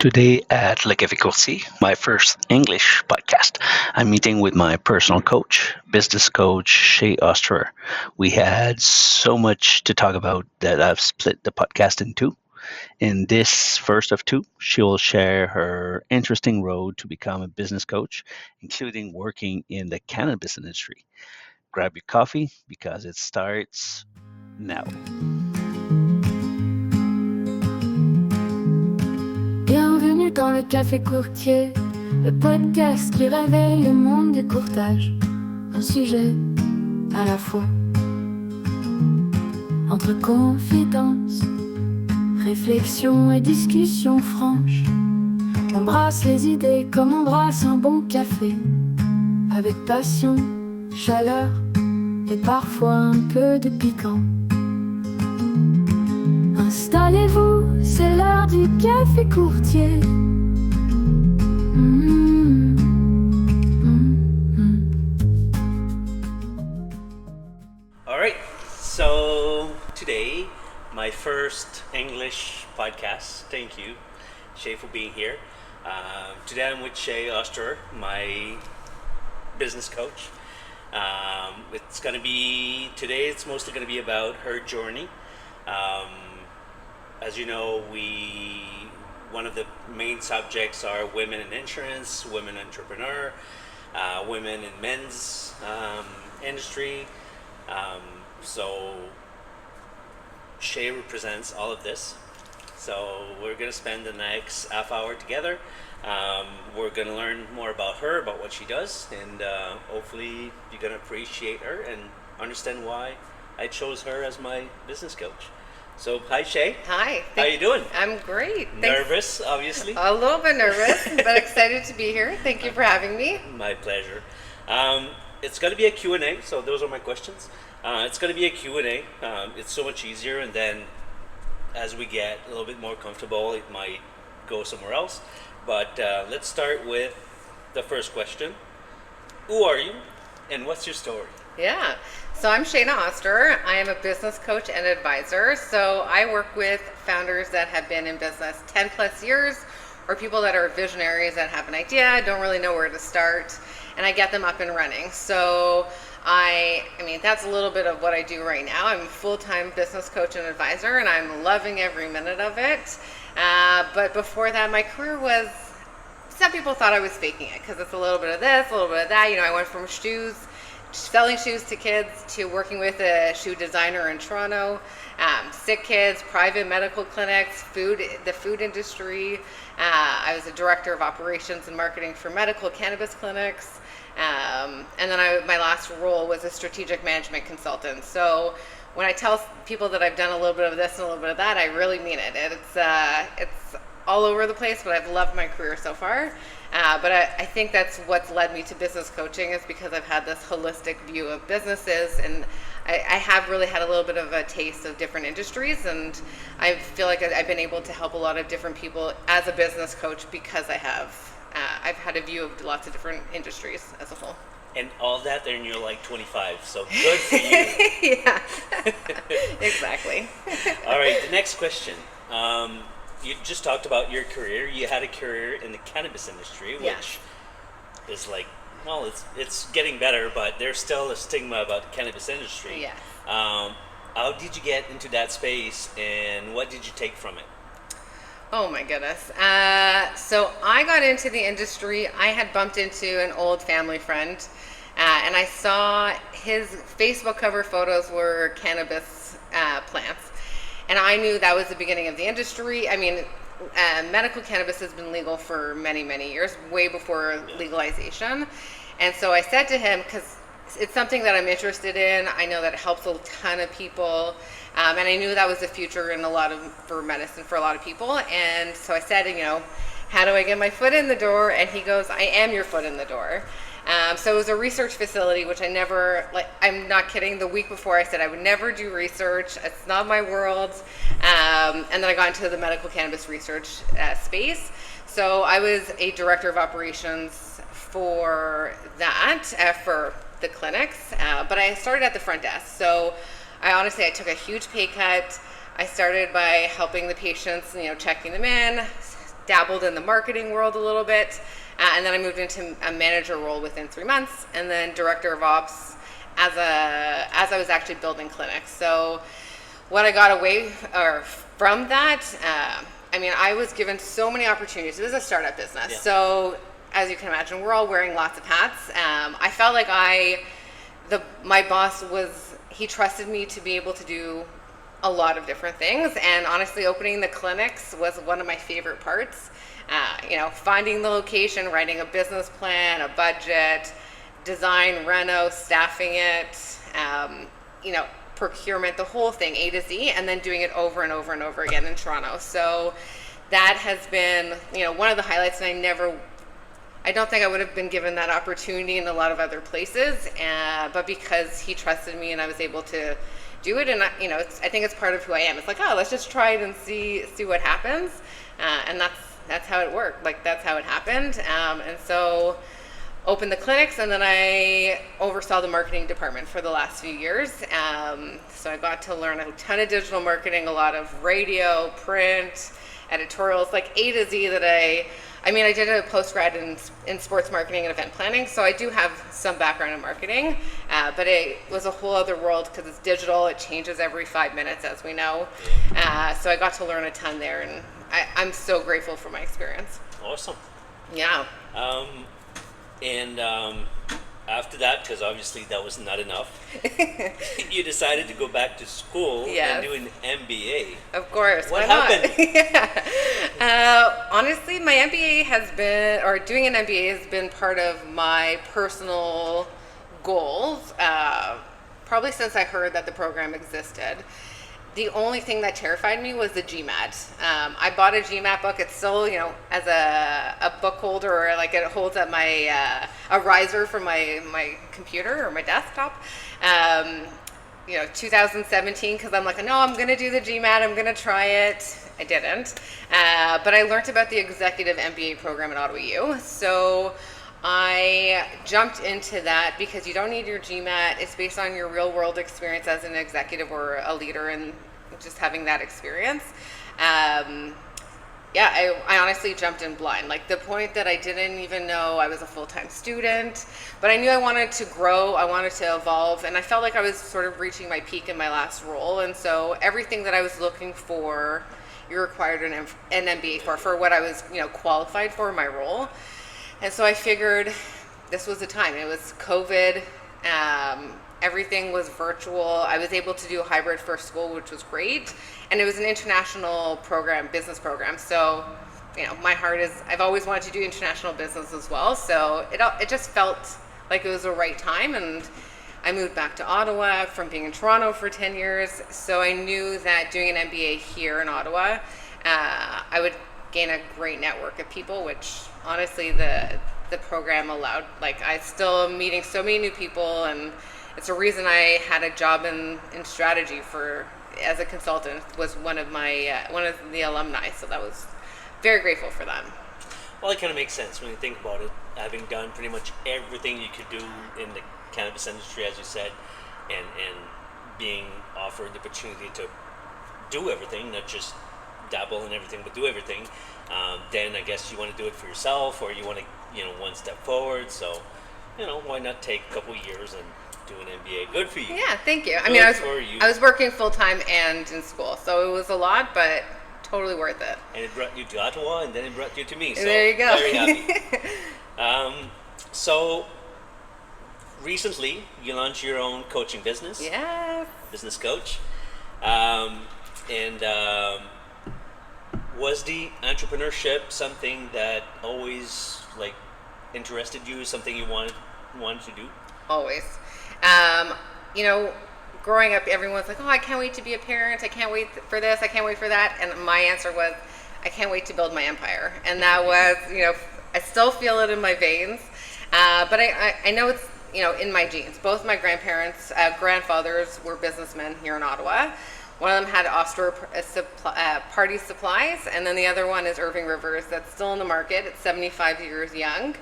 Today at Le Café Courtier, my first English podcast, I'm meeting with my personal coach, business coach, Shayna Osterer. We had so much to talk about that I've split the podcast in two. In this first of two, she will share her interesting road to become a business coach, including working in the cannabis industry. Grab your coffee because it starts now. Bienvenue dans le Café Courtier, le podcast qui réveille le monde du courtage. Un sujet à la fois. Entre confidence, réflexion et discussion franche. On brasse les idées comme on brasse un bon café. Avec passion, chaleur et parfois un peu de piquant. Installez-vous, c'est l'heure du Café Courtier. All right, so today, my first English podcast. Thank you, Shay, for being here. Today I'm with Shayna Osterer, my business coach. Today it's mostly going to be about her journey. As you know, one of the main subjects are women in insurance, women entrepreneur, women in men's industry. So Shay represents all of this. So we're going to spend the next half hour together. We're going to learn more about her, about what she does, and hopefully you're going to appreciate her and understand why I chose her as my business coach. So, hi Shay. Hi. How you doing? I'm great. Thanks. Nervous, obviously? A little bit nervous, but excited to be here. Thank you for having me. My pleasure. It's going to be a Q&A, so those are my questions. It's going to be a Q&A. It's so much easier, and then as we get a little bit more comfortable, it might go somewhere else. But let's start with the first question. Who are you, and what's your story? Yeah. So I'm Shayna Osterer. I am a business coach and advisor. So I work with founders that have been in business 10 plus years, or people that are visionaries that have an idea, don't really know where to start, and I get them up and running. So I mean, that's a little bit of what I do right now. I'm a full-time business coach and advisor, and I'm loving every minute of it. But before that, my career was, some people thought I was faking it because it's a little bit of this, a little bit of that. You know, I went from selling shoes to kids to working with a shoe designer in Toronto, sick kids, private medical clinics, the food industry. I was a director of operations and marketing for medical cannabis clinics. And then my last role was a strategic management consultant. So when I tell people that I've done a little bit of this and a little bit of that, I really mean it. It's all over the place, but I've loved my career so far. But I think that's what's led me to business coaching, is because I've had this holistic view of businesses, and I have really had a little bit of a taste of different industries, and I feel like I've been able to help a lot of different people as a business coach because I've had a view of lots of different industries as a whole. And all that, and you're like 25, so good for you. Yeah, exactly. All right, the next question. You just talked about your career. You had a career in the cannabis industry, which is like, well, it's getting better, but there's still a stigma about the cannabis industry. Yeah. How did you get into that space, and what did you take from it? Oh my goodness. So I got into the industry. I had bumped into an old family friend, and I saw his Facebook cover photos were cannabis plants. And I knew that was the beginning of the industry. I mean, medical cannabis has been legal for many, many years, way before legalization. And so I said to him, because it's something that I'm interested in, I know that it helps a ton of people, and I knew that was the future for medicine for a lot of people. And so I said, how do I get my foot in the door? And he goes, I am your foot in the door. So it was a research facility, which I'm not kidding, the week before I said I would never do research, it's not my world, and then I got into the medical cannabis research space. So I was a director of operations for that, for the clinics, but I started at the front desk. So I took a huge pay cut. I started by helping the patients, checking them in, dabbled in the marketing world a little bit, and then I moved into a manager role within 3 months, and then director of ops as I was actually building clinics. So what I got away from that, I mean, I was given so many opportunities. It was a startup business, Yeah. so as you can imagine, we're all wearing lots of hats. I felt like my boss he trusted me to be able to do a lot of different things, and honestly, opening the clinics was one of my favorite parts. Finding the location, writing a business plan, a budget, design, reno, staffing it, procurement, the whole thing, A to Z, and then doing it over and over and over again in Toronto. So that has been, one of the highlights, and I don't think I would have been given that opportunity in a lot of other places, but because he trusted me and I was able to do it, and I think it's part of who I am. It's like, let's just try it and see what happens, and that's how it worked. Like, that's how it happened, and so opened the clinics, and then I oversaw the marketing department for the last few years. So I got to learn a ton of digital marketing, a lot of radio, print, editorials, like A to Z that I did a post-grad in sports marketing and event planning, so I do have some background in marketing, but it was a whole other world because it's digital. It changes every 5 minutes, as we know. So I got to learn a ton there, and I'm so grateful for my experience. Awesome. Yeah. And after that, because obviously that was not enough, you decided to go back to school and do an MBA. Of course. What happened? Honestly, my MBA doing an MBA has been part of my personal goals, probably since I heard that the program existed. The only thing that terrified me was the GMAT. I bought a GMAT book. It's still, as a book holder, or like it holds up my a riser for my computer or my desktop. 2017, because I'm like, no, I'm going to do the GMAT. I'm going to try it. I didn't. But I learned about the executive MBA program at Ottawa U. So I jumped into that because you don't need your GMAT. It's based on your real world experience as an executive or a leader, and just having that experience. I honestly jumped in blind. Like, the point that I didn't even know I was a full-time student, but I knew I wanted to grow, I wanted to evolve, and I felt like I was sort of reaching my peak in my last role. And so everything that I was looking for, you required an MBA for what I was, qualified for in my role. And so I figured this was the time. It was COVID. Everything was virtual. I was able to do a hybrid first school, which was great. And it was an international program, business program. So, my heart is, I've always wanted to do international business as well. So it just felt like it was the right time. And I moved back to Ottawa from being in Toronto for 10 years. So I knew that doing an MBA here in Ottawa, I would gain a great network of people, which honestly the program allowed. Like, I still am meeting so many new people, and it's a reason I had a job in strategy as a consultant, was one of the alumni. So that was very grateful for them. Well, it kind of makes sense when you think about it, having done pretty much everything you could do in the cannabis industry, as you said, and being offered the opportunity to do everything, not just dabble in everything, but do everything. Then I guess you want to do it for yourself, or you want to, one step forward. So, why not take a couple years and do an MBA? Good for you. Yeah, thank you. I was working full time and in school, so it was a lot, but totally worth it. And it brought you to Ottawa, and then it brought you to me. So there you go. Very happy. So recently, you launched your own coaching business. Yes. Business coach. Was the entrepreneurship something that always interested you? Something you wanted to do? Always. Growing up, everyone's like, oh, I can't wait to be a parent. I can't wait for this. I can't wait for that. And my answer was, I can't wait to build my empire. And that was, I still feel it in my veins. But I know it's, in my genes. Both my grandfathers were businessmen here in Ottawa. One of them had Osterer Party Supplies, and then the other one is Irving Rivers, that's still in the market. It's 75 years young.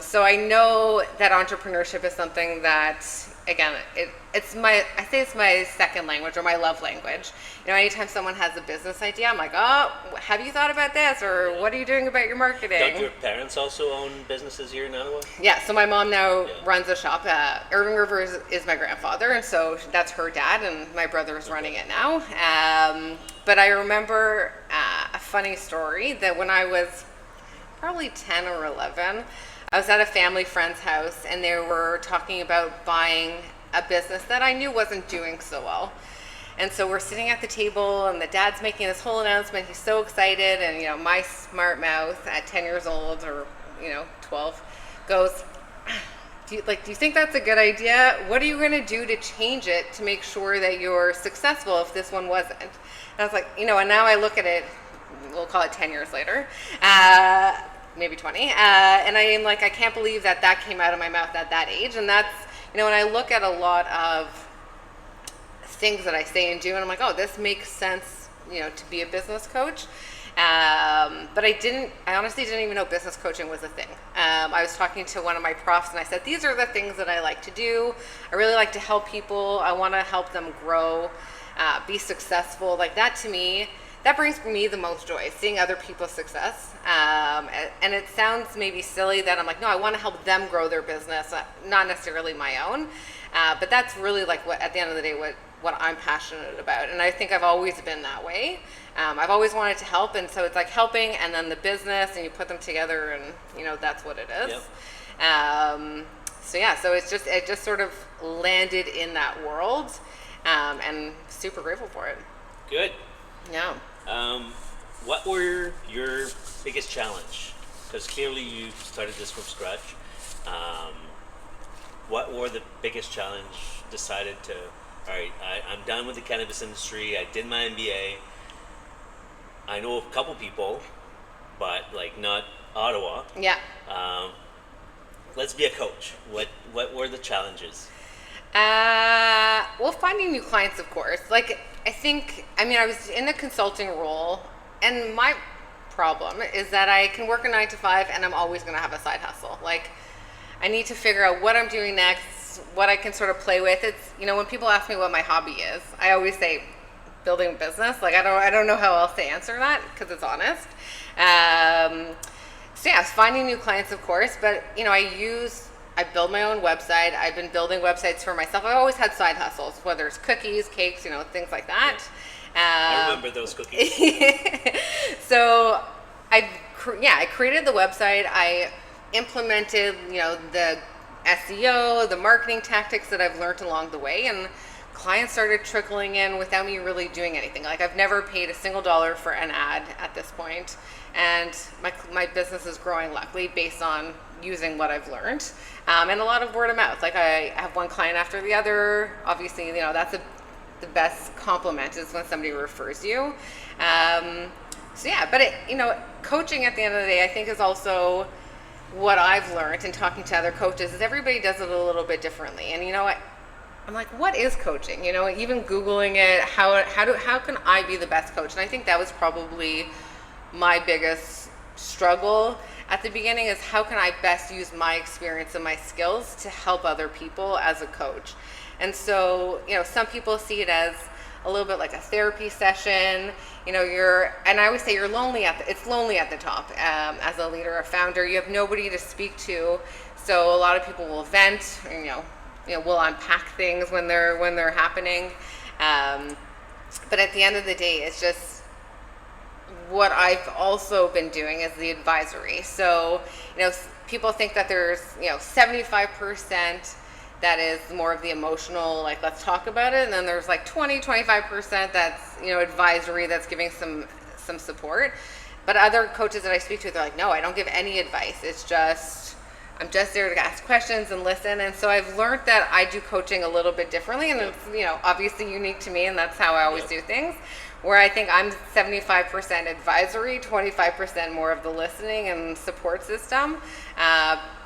So I know that entrepreneurship is something that, again, it's my second language, or my love language. Anytime someone has a business idea, I'm like, oh, have you thought about this? Or what are you doing about your marketing? Don't your parents also own businesses here in Ottawa? Yeah, so my mom now runs a shop. Irving Rivers is my grandfather, and so that's her dad, and my brother is running it now. But I remember a funny story that when I was probably 10 or 11, I was at a family friend's house, and they were talking about buying a business that I knew wasn't doing so well. And so we're sitting at the table, and the dad's making this whole announcement. He's so excited, and my smart mouth at 10 years old, or 12, goes, do you think that's a good idea? What are you going to do to change it to make sure that you're successful if this one wasn't? And I was like, and now I look at it, we'll call it 10 years later, maybe 20, and I am like, I can't believe that came out of my mouth at that age. And that's, when I look at a lot of things that I say and do, and I'm like, oh, this makes sense, to be a business coach. But I honestly didn't even know business coaching was a thing. I was talking to one of my profs, and I said, these are the things that I like to do. I really like to help people. I want to help them grow, be successful. Like, that to me, that brings me the most joy, seeing other people's success. And it sounds maybe silly that I'm like, no, I want to help them grow their business, not necessarily my own. But that's really like what, at the end of the day, what I'm passionate about. And I think I've always been that way. I've always wanted to help, and so it's like helping and then the business, and you put them together, and that's what it is. Yep. So it just sort of landed in that world, and super grateful for it. Good. Yeah. What were your biggest challenge? Because clearly you started this from scratch. What were the biggest challenge? Decided to, all right, I'm done with the cannabis industry. I did my MBA. I know a couple people, but not Ottawa. Yeah. Let's be a coach. What were the challenges? Well, finding new clients, of course. I was in a consulting role, and my problem is that I can work a 9 to 5, and I'm always going to have a side hustle. I need to figure out what I'm doing next, what I can sort of play with. It's, when people ask me what my hobby is, I always say building a business. I don't know how else to answer that, because it's honest. Finding new clients, of course, but I build my own website. I've been building websites for myself. I've always had side hustles, whether it's cookies, cakes, things like that. I remember those cookies. So I created the website. I implemented, the SEO, the marketing tactics that I've learned along the way, and clients started trickling in without me really doing anything. I've never paid a single dollar for an ad at this point, and my business is growing, luckily, based on using what I've learned, and a lot of word of mouth. I have one client after the other. Obviously, that's the best compliment is when somebody refers you. But coaching at the end of the day, I think, is also what I've learned in talking to other coaches, is everybody does it a little bit differently. And I'm like, what is coaching? Even Googling it, how can I be the best coach? And I think that was probably my biggest struggle at the beginning, is how can I best use my experience and my skills to help other people as a coach. And so, some people see it as a little bit like a therapy session. And I always say it's lonely at the top. As a leader, a founder, you have nobody to speak to. So a lot of people will vent, will unpack things when they're happening. But at the end of the day, it's just, what I've also been doing is the advisory. So, people think that there's, 75% that is more of the emotional, let's talk about it. And then there's 25% that's, advisory, that's giving some support. But other coaches that I speak to, they're like, no, I don't give any advice. It's just, I'm just there to ask questions and listen. And so I've learned that I do coaching a little bit differently, and it's, obviously unique to me, and that's how I always do things. Where I think I'm 75% advisory, 25% more of the listening and support system.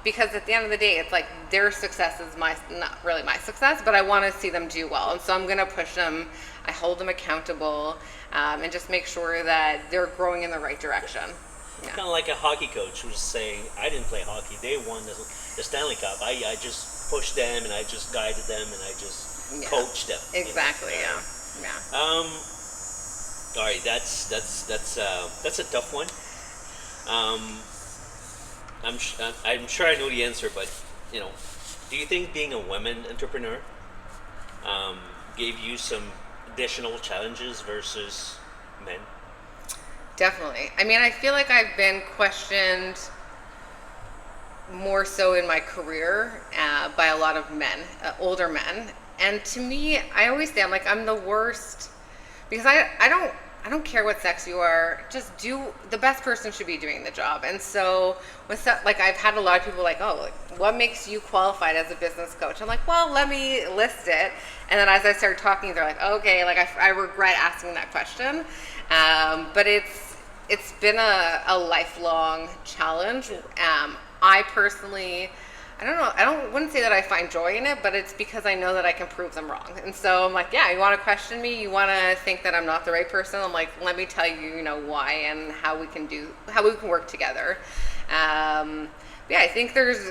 Because at the end of the day, it's their success is not really my success, but I want to see them do well. And so I'm going to push them. I hold them accountable, and just make sure that they're growing in the right direction. Yeah. Kind of like a hockey coach who's saying, I didn't play hockey. They won the Stanley Cup. I just pushed them and I just guided them and I just Yeah. coached them. Exactly. You know? Yeah. All right, that's a tough one. Um, I'm sure I know the answer, but you know, do you think being a woman entrepreneur gave you some additional challenges versus men? Definitely. I mean, I feel like I've been questioned more so in my career by a lot of men, older men. And to me, I always say I'm the worst because I don't care what sex you are. Just do the best person should be doing the job. And so I've had a lot of people what makes you qualified as a business coach? I'm like, well, let me list it. And then as I start talking, they're like, okay, I regret asking that question. But it's been a lifelong challenge. I personally, I don't know, wouldn't say that I find joy in it, but it's because I know that I can prove them wrong. And so I'm like, yeah, you want to question me, you want to think that I'm not the right person, I'm like, let me tell you, why and how we can work together. Yeah, I think the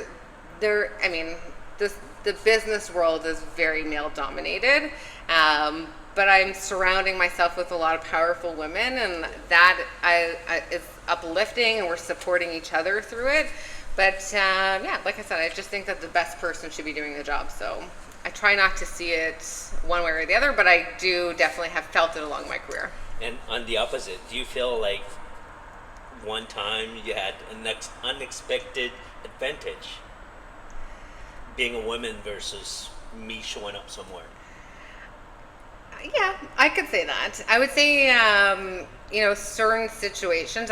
business world is very male dominated. But I'm surrounding myself with a lot of powerful women, and that is uplifting, and we're supporting each other through it. But yeah, like I said, I just think that the best person should be doing the job. So I try not to see it one way or the other, but I do definitely have felt it along my career. And on the opposite, do you feel like one time you had an unexpected advantage being a woman versus me showing up somewhere? Yeah, I could say that. I would say, certain situations,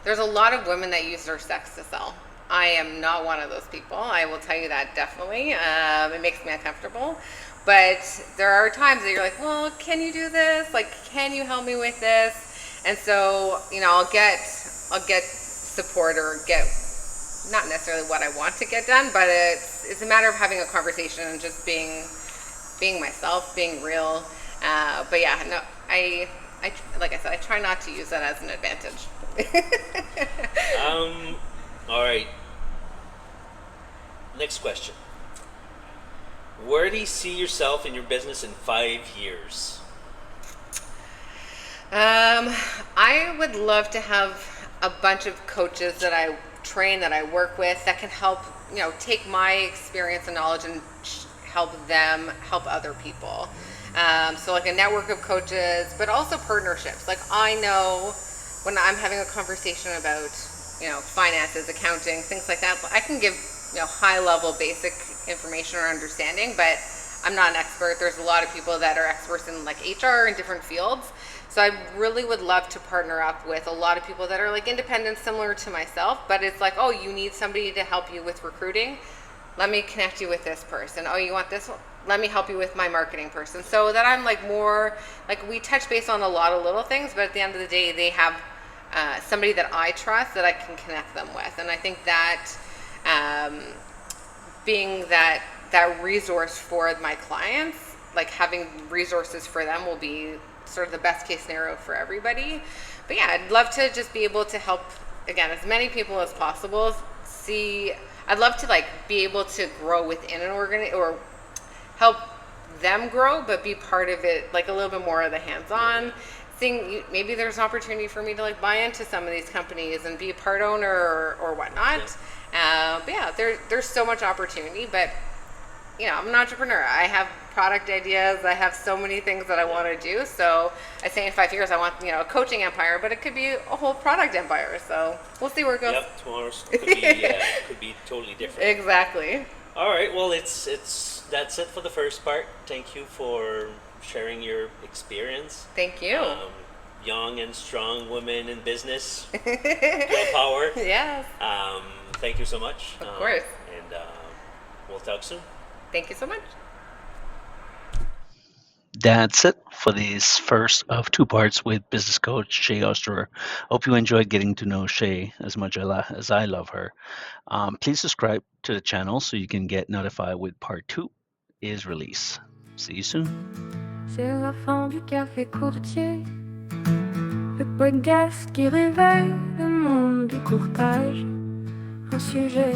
there's a lot of women that use their sex to sell. I am not one of those people. I will tell you that definitely. It makes me uncomfortable. But there are times that you're like, well, can you do this? Can you help me with this? And so, I'll get support or get not necessarily what I want to get done, but it's a matter of having a conversation and just being myself, being real. But yeah, no, I like I said, I try not to use that as an advantage. All right. Next question. Where do you see yourself in your business in 5 years? I would love to have a bunch of coaches that I train, that I work with, that can help, take my experience and knowledge and help them help other people. So a network of coaches, but also partnerships. I know when I'm having a conversation about, finances, accounting, things like that, I can give, high level basic information or understanding, but I'm not an expert. There's a lot of people that are experts in HR in different fields. So I really would love to partner up with a lot of people that are independent, similar to myself, but it's oh, you need somebody to help you with recruiting. Let me connect you with this person. Oh, you want this one? Let me help you with my marketing person. So that I'm more, we touch base on a lot of little things, but at the end of the day, they have somebody that I trust that I can connect them with. And I think that being that resource for my clients, having resources for them will be sort of the best case scenario for everybody. But yeah, I'd love to just be able to help, again, as many people as possible. I'd love to be able to grow within an or help them grow, but be part of it, a little bit more of the hands-on thing. Maybe there's an opportunity for me to buy into some of these companies and be a part owner or whatnot. But yeah, there's so much opportunity, but I'm an entrepreneur. I have product ideas. I have so many things that I want to do. So I say in 5 years, I want, a coaching empire, but it could be a whole product empire. So we'll see where it goes. Yep, tomorrow's could be totally different. Exactly. All right. Well, that's it for the first part. Thank you for sharing your experience. Thank you. Young and strong women in business. Girl power. Yes. Thank you so much. Of course. And we'll talk soon. Thank you so much. That's it for this first of 2 parts with business coach Shayna Osterer. Hope you enjoyed getting to know Shay as much as I love her. Please subscribe to the channel so you can get notified when part 2 is released. See you soon. C'est la fin du Café Courtier, le podcast qui réveille le monde. monde du courtage, un sujet